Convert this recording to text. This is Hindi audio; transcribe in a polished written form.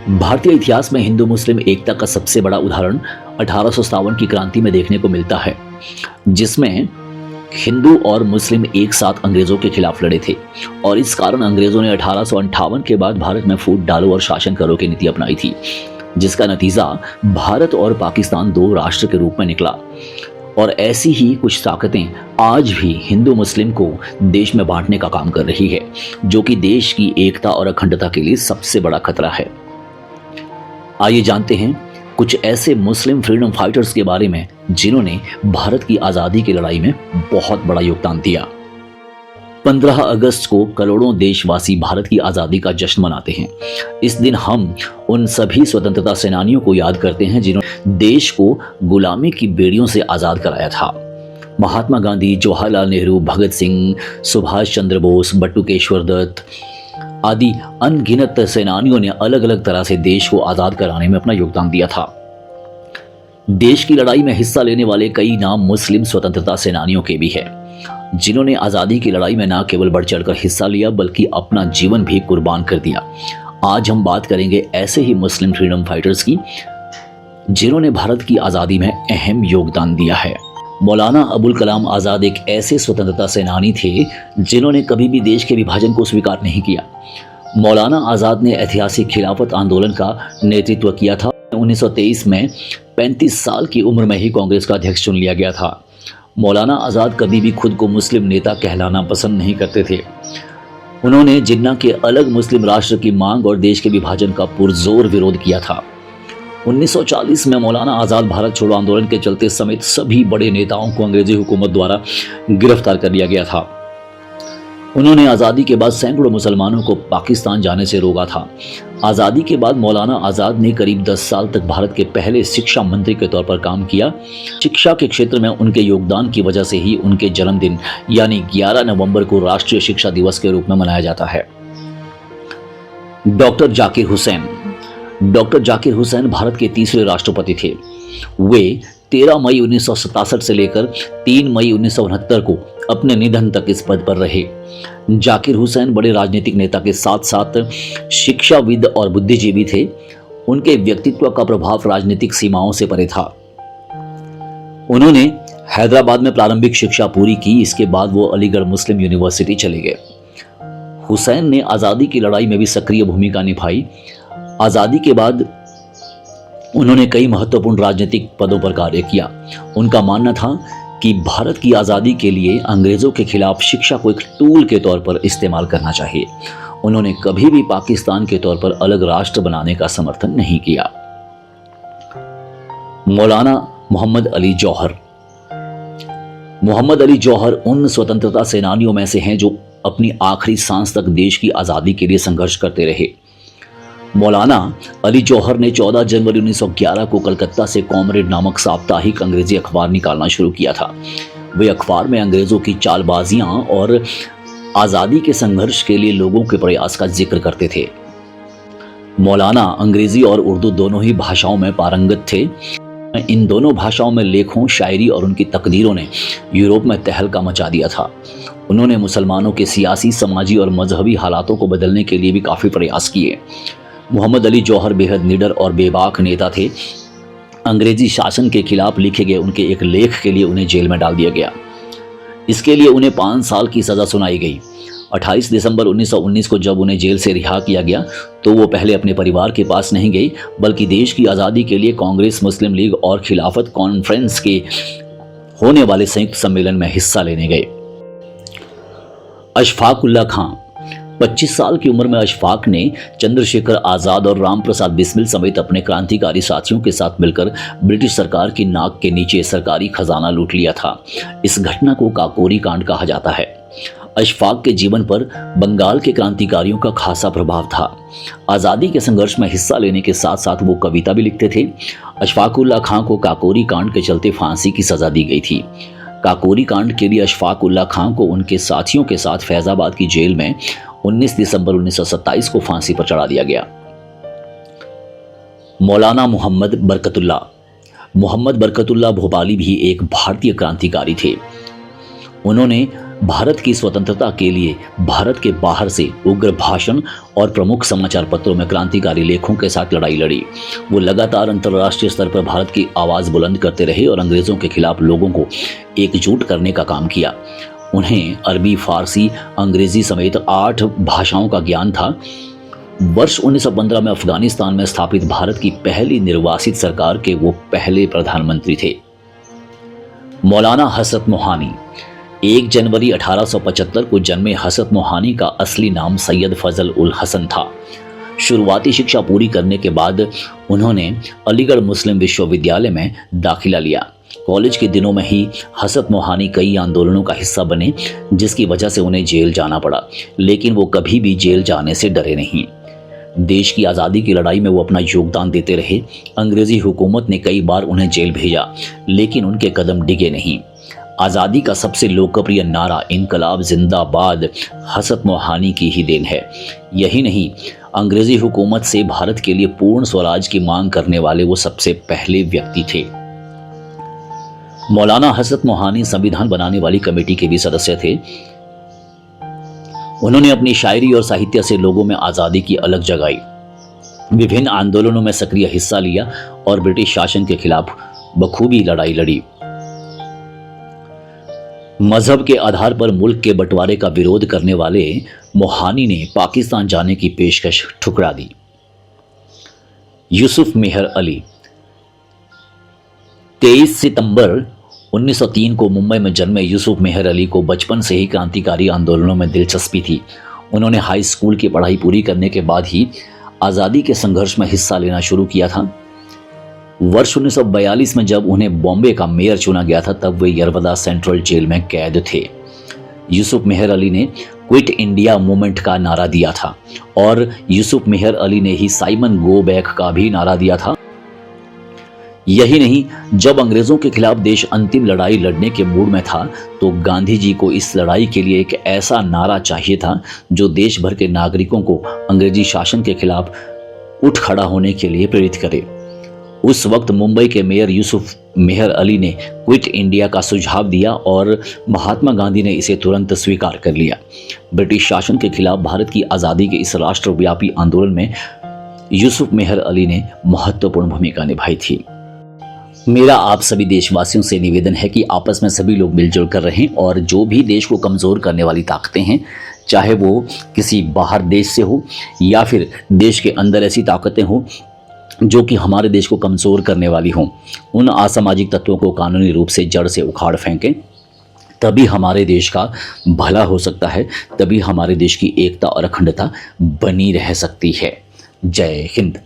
भारतीय इतिहास में हिंदू मुस्लिम एकता का सबसे बड़ा उदाहरण 1857 की क्रांति में देखने को मिलता है, जिसमें हिंदू और मुस्लिम एक साथ अंग्रेजों के खिलाफ लड़े थे और इस कारण अंग्रेजों ने 1858 के बाद भारत में फूट डालो और शासन करो की नीति अपनाई थी, जिसका नतीजा भारत और पाकिस्तान दो राष्ट्र के रूप में निकला। और ऐसी ही कुछ ताकतें आज भी हिंदू मुस्लिम को देश में बांटने का काम कर रही है, जो कि देश की एकता और अखंडता के लिए सबसे बड़ा खतरा है। आइए जानते हैं कुछ ऐसे मुस्लिम फ्रीडम फाइटर्स के बारे में जिन्होंने भारत की आज़ादी की लड़ाई में बहुत बड़ा योगदान दिया। 15 अगस्त को करोड़ों देशवासी भारत की आज़ादी का जश्न मनाते हैं। इस दिन हम उन सभी स्वतंत्रता सेनानियों को याद करते हैं जिन्होंने देश को गुलामी की बेड़ियों से आज़ाद कराया था। महात्मा गांधी, जवाहरलाल नेहरू, भगत सिंह, सुभाष चंद्र बोस, बटुकेश्वर दत्त आदि अनगिनत सेनानियों ने अलग अलग तरह से देश को आज़ाद कराने में अपना योगदान दिया था। देश की लड़ाई में हिस्सा लेने वाले कई नाम मुस्लिम स्वतंत्रता सेनानियों के भी हैं, जिन्होंने आज़ादी की लड़ाई में न केवल बढ़ चढ़कर हिस्सा लिया बल्कि अपना जीवन भी कुर्बान कर दिया। आज हम बात करेंगे ऐसे ही मुस्लिम फ्रीडम फाइटर्स की जिन्होंने भारत की आज़ादी में अहम योगदान दिया है। मौलाना अबुल कलाम आज़ाद एक ऐसे स्वतंत्रता सेनानी थे जिन्होंने कभी भी देश के विभाजन को स्वीकार नहीं किया। मौलाना आज़ाद ने ऐतिहासिक खिलाफत आंदोलन का नेतृत्व किया था। 1923 में 35 साल की उम्र में ही कांग्रेस का अध्यक्ष चुन लिया गया था। मौलाना आज़ाद कभी भी खुद को मुस्लिम नेता कहलाना पसंद नहीं करते थे। उन्होंने जिन्ना के अलग मुस्लिम राष्ट्र की मांग और देश के विभाजन का पुरजोर विरोध किया था। 1940 में मौलाना आज़ाद भारत छोड़ो आंदोलन के चलते समेत सभी बड़े नेताओं को अंग्रेजी हुकूमत द्वारा गिरफ्तार कर लिया गया था। उन्होंने आज़ादी के बाद सैकड़ों मुसलमानों को पाकिस्तान जाने से रोका था। आज़ादी के बाद मौलाना आज़ाद ने करीब 10 साल तक भारत के पहले शिक्षा मंत्री के तौर पर काम किया। शिक्षा के क्षेत्र में उनके योगदान की वजह से ही उनके जन्मदिन यानी 11 नवंबर को राष्ट्रीय शिक्षा दिवस के रूप में मनाया जाता है। डॉक्टर जाकिर हुसैन भारत के तीसरे राष्ट्रपति थे। वे 13 मई 1967 से लेकर 3 मई 1969 को अपने निधन तक इस पद पर रहे। जाकिर हुसैन बड़े राजनीतिक नेता के साथ साथ शिक्षाविद और बुद्धिजीवी थे। उनके व्यक्तित्व का प्रभाव राजनीतिक सीमाओं से परे था। उन्होंने हैदराबाद में प्रारंभिक शिक्षा पूरी की। इसके बाद वो अलीगढ़ मुस्लिम यूनिवर्सिटी चले गए। हुसैन ने आज़ादी की लड़ाई में भी सक्रिय भूमिका निभाई। आज़ादी के बाद उन्होंने कई महत्वपूर्ण राजनीतिक पदों पर कार्य किया। उनका मानना था कि भारत की आज़ादी के लिए अंग्रेजों के खिलाफ शिक्षा को एक टूल के तौर पर इस्तेमाल करना चाहिए। उन्होंने कभी भी पाकिस्तान के तौर पर अलग राष्ट्र बनाने का समर्थन नहीं किया। मौलाना मोहम्मद अली जौहर उन स्वतंत्रता सेनानियों में से हैं जो अपनी आखिरी सांस तक देश की आज़ादी के लिए संघर्ष करते रहे। मौलाना अली जौहर ने 14 जनवरी 1911 को कलकत्ता से कॉमरेड नामक साप्ताहिक अंग्रेजी अखबार निकालना शुरू किया था। वे अखबार में अंग्रेजों की चालबाजियां और आज़ादी के संघर्ष के लिए लोगों के प्रयास का जिक्र करते थे। मौलाना अंग्रेजी और उर्दू दोनों ही भाषाओं में पारंगत थे। इन दोनों भाषाओं में लेखों, शायरी और उनकी तकदीरों ने यूरोप में तहलका मचा दिया था। उन्होंने मुसलमानों के सियासी, समाजी और मजहबी हालातों को बदलने के लिए भी काफ़ी प्रयास किए। मोहम्मद अली जौहर बेहद निडर और बेबाक नेता थे। अंग्रेजी शासन के खिलाफ लिखे गए उनके एक लेख के लिए उन्हें जेल में डाल दिया गया। इसके लिए उन्हें 5 साल की सज़ा सुनाई गई। 28 दिसंबर 1919 को जब उन्हें जेल से रिहा किया गया तो वो पहले अपने परिवार के पास नहीं गई बल्कि देश की आज़ादी के लिए कांग्रेस, मुस्लिम लीग और खिलाफत कॉन्फ्रेंस के होने वाले संयुक्त सम्मेलन में हिस्सा लेने गए। अशफाक उल्लाह खां 25 साल की उम्र में अशफाक ने चंद्रशेखर आज़ाद और राम प्रसाद बिस्मिल समेत अपने क्रांतिकारी साथियों के साथ मिलकर ब्रिटिश सरकार की नाक के नीचे सरकारी खजाना लूट लिया था। इस घटना को काकोरी कांड कहा जाता है। अशफाक के जीवन पर बंगाल के क्रांतिकारियों का खासा प्रभाव था। आज़ादी के संघर्ष में हिस्सा लेने के साथ साथ वो कविता भी लिखते थे। अशफाक उल्लाह खां को काकोरी कांड के चलते फांसी की सजा दी गई थी। काकोरी कांड के लिए अशफाक उल्लाह खां को उनके साथियों के साथ फैजाबाद की जेल में 19 दिसंबर 1927 को फांसी पर चढ़ा दिया गया। मौलाना मोहम्मद बरकतुल्लाह भोपाली भी एक भारतीय क्रांतिकारी थे। उन्होंने भारत की स्वतंत्रता के लिए भारत के बाहर से उग्र भाषण और प्रमुख समाचार पत्रों में क्रांतिकारी लेखों के साथ लड़ाई लड़ी। वो लगातार अंतर्राष्ट्रीय स्तर पर भारत की आवाज़ बुलंद करते रहे और अंग्रेज़ों के खिलाफ लोगों को एकजुट करने का काम किया। उन्हें अरबी, फारसी, अंग्रेजी समेत 8 भाषाओं का ज्ञान था। वर्ष 1915 में अफगानिस्तान में स्थापित भारत की पहली निर्वासित सरकार के वो पहले प्रधानमंत्री थे। मौलाना हसरत मोहानी 1 जनवरी 1875 को जन्मे हसरत मोहानी का असली नाम सैयद फजल उल हसन था। शुरुआती शिक्षा पूरी करने के बाद उन्होंने अलीगढ़ मुस्लिम विश्वविद्यालय में दाखिला लिया। कॉलेज के दिनों में ही हसरत मोहानी कई आंदोलनों का हिस्सा बने, जिसकी वजह से उन्हें जेल जाना पड़ा, लेकिन वो कभी भी जेल जाने से डरे नहीं। देश की आज़ादी की लड़ाई में वो अपना योगदान देते रहे। अंग्रेजी हुकूमत ने कई बार उन्हें जेल भेजा, लेकिन उनके कदम डिगे नहीं। आज़ादी का सबसे लोकप्रिय नारा इनकलाब जिंदाबाद हसरत मोहानी की ही देन है। यही नहीं, अंग्रेजी हुकूमत से भारत के लिए पूर्ण स्वराज की मांग करने वाले वो सबसे पहले व्यक्ति थे। मौलाना हसरत मोहानी संविधान बनाने वाली कमेटी के भी सदस्य थे। उन्होंने अपनी शायरी और साहित्य से लोगों में आज़ादी की अलग जगाई, विभिन्न आंदोलनों में सक्रिय हिस्सा लिया और ब्रिटिश शासन के खिलाफ बखूबी लड़ाई लड़ी। मजहब के आधार पर मुल्क के बंटवारे का विरोध करने वाले मोहानी ने पाकिस्तान जाने की पेशकश ठुकरा दी। यूसुफ मेहर अली 23 सितंबर 1903 को मुंबई में जन्मे यूसुफ मेहर अली को बचपन से ही क्रांतिकारी आंदोलनों में दिलचस्पी थी। उन्होंने हाई स्कूल की पढ़ाई पूरी करने के बाद ही आज़ादी के संघर्ष में हिस्सा लेना शुरू किया था। वर्ष 1942 में जब उन्हें बॉम्बे का मेयर चुना गया था, तब वे यरवदा सेंट्रल जेल में कैद थे। यूसुफ मेहर अली ने क्विट इंडिया मूवमेंट का नारा दिया था और यूसुफ मेहर अली ने ही साइमन गो बैक का भी नारा दिया था। यही नहीं, जब अंग्रेजों के खिलाफ देश अंतिम लड़ाई लड़ने के मूड में था, तो गांधी जी को इस लड़ाई के लिए एक ऐसा नारा चाहिए था जो देश भर के नागरिकों को अंग्रेजी शासन के खिलाफ उठ खड़ा होने के लिए प्रेरित करे। उस वक्त मुंबई के मेयर यूसुफ मेहर अली ने क्विट इंडिया का सुझाव दिया और महात्मा गांधी ने इसे तुरंत स्वीकार कर लिया। ब्रिटिश शासन के खिलाफ भारत की आज़ादी के इस राष्ट्रव्यापी आंदोलन में यूसुफ मेहर अली ने महत्वपूर्ण भूमिका निभाई थी। मेरा आप सभी देशवासियों से निवेदन है कि आपस में सभी लोग मिलजुल कर रहें और जो भी देश को कमज़ोर करने वाली ताकतें हैं, चाहे वो किसी बाहर देश से हो या फिर देश के अंदर ऐसी ताकतें हो जो कि हमारे देश को कमज़ोर करने वाली हों, उन असामाजिक तत्वों को कानूनी रूप से जड़ से उखाड़ फेंकें। तभी हमारे देश का भला हो सकता है, तभी हमारे देश की एकता और अखंडता बनी रह सकती है। जय हिंद।